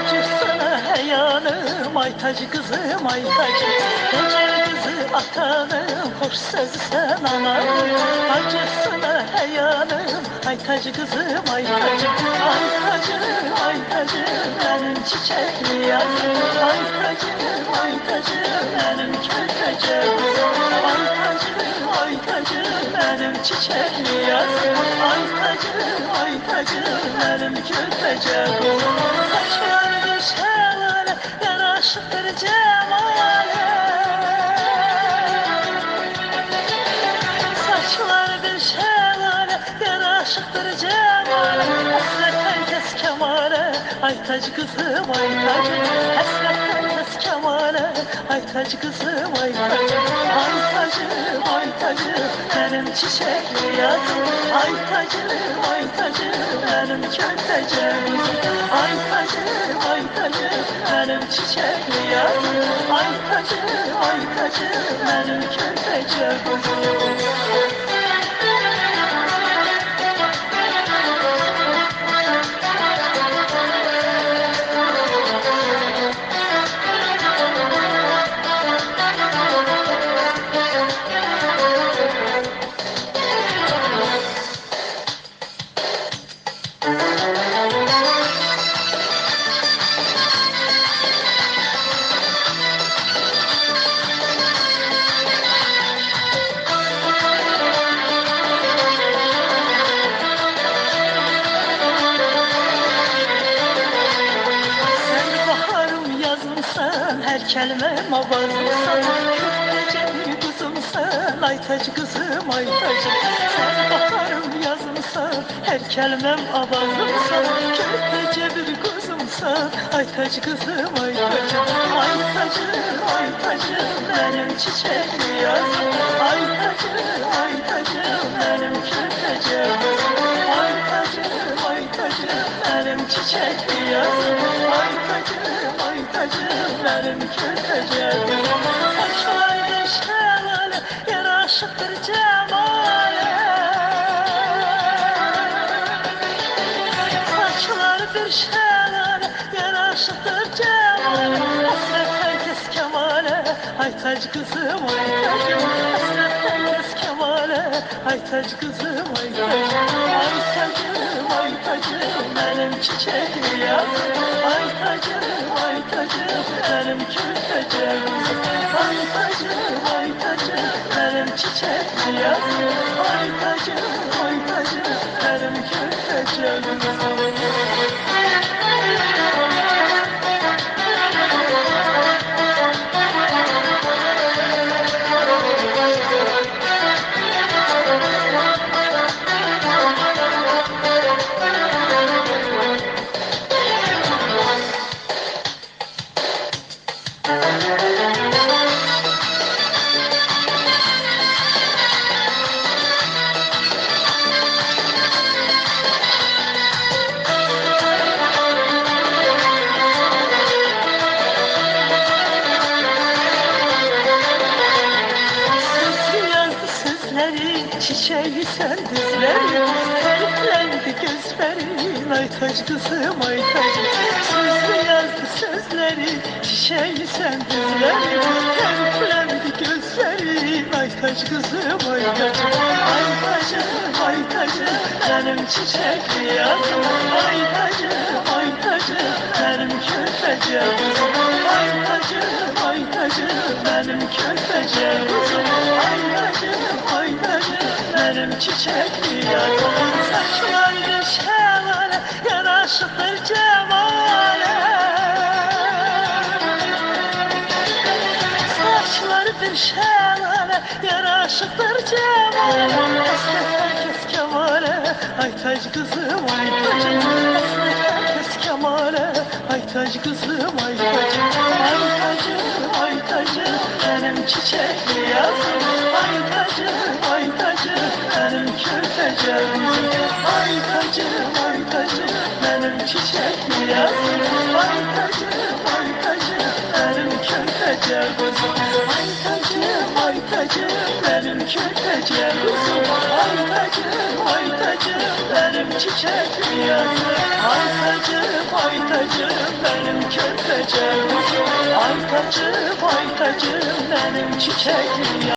Acısına heyanım, ay tacı kızım ay tacı. Geceli kızı atanım, hoş sözü sen anarım. Acısına heyanım, ay tacı kızım ay tacı. Ay tacı, ay tacı, benim çiçekli yazım. Ay tacı, ay tacı, benim kötece kızım. Ay tacı, ay tacı, benim çiçekli yazım. Ay tacı, ay tacı, benim kötece kızım. Saçları şelale, yaraşıktır cemale. Saçları bir şelale, yaraşıktır cemale. Hasret herkes kemale, ay tacı kızım ay tacı. Hasret herkes kemale, ay tacı kızım ay tacı. Ay tacı, ay tacı, benim çiçekli yazım. Ay tacı, ay tacı, benim kötece kızım. Ay tacı, ay tacı, benim çiçekli yazım. Ay tacı, ay tacı, benim kötece kızım. Her kelimem avazımsan, köftecem kuzumsan, ay tacı kızım ay tacı. Sen baharım yazımsan, her kelimem avazımsan, köftece bir kuzumsan, ay tacı kızım ay tacı. Ay tacı, ay tacı, benim çiçekli yazım. Ay tacı, ay tacı, benim köftece kızım. Ay tacı, ay tacı, benim çiçekli yazım. Ay tacı, ay tacı, benim kötece kızım. Saçları şelale, yaraşıktır cemale. Saçları bir şelale, yaraşıktır cemale. Hasret herkes kemale, ay tacı kızım ay tacı. Hasret herkes kemale, ay tacı kızım ay tacı. Ay tacı, ay tacı, benim çiçekli yazım. Ay tacı, ay tacı, benim kötece kızım. Ay tacı, ay tacı, benim çiçekli yazım. Ay tacı, ay tacı, benim kötece kızım. Çiçeği sen dizlerin, terklendi gözlerin, ay tac kızım ay tac. Sözlü yazdı sözleri, çiçeği sen dizlerin, terklendi gözlerin, ay tac kızım ay tac. Ay tacım, ay tacım, benim çiçekli yazım. Ay tacım, ay tacım, benim kötece kızım. Ay tacım, ay tacım, benim kötece kızım. Ay tacım, ay tacım, benim çiçekli yazım. Saçları şelale, yaraşıktır cemale. Saçları bir şelale, yaraşıktır cemale. Hasret herkes kemale, ay tac kızım ay tacım. Hasret herkes kemale, ay tac kızım ay tacım. Ay tacım, ay tacım, benim çiçekli yazım. Ay tacım, ay tacım, benim kötece kızım. Ay tacım, ay tacım, benim çiçekli yazım. Ay tacım, ay tacım, benim kötece kızım. Ay tacım, ay tacım. tacım, benim kirteciğim kızım. Ay tacım, benim çiçek dünyası. Ay tacım, benim kirteciğim kızım. Ay tacım, benim çiçek dünyası.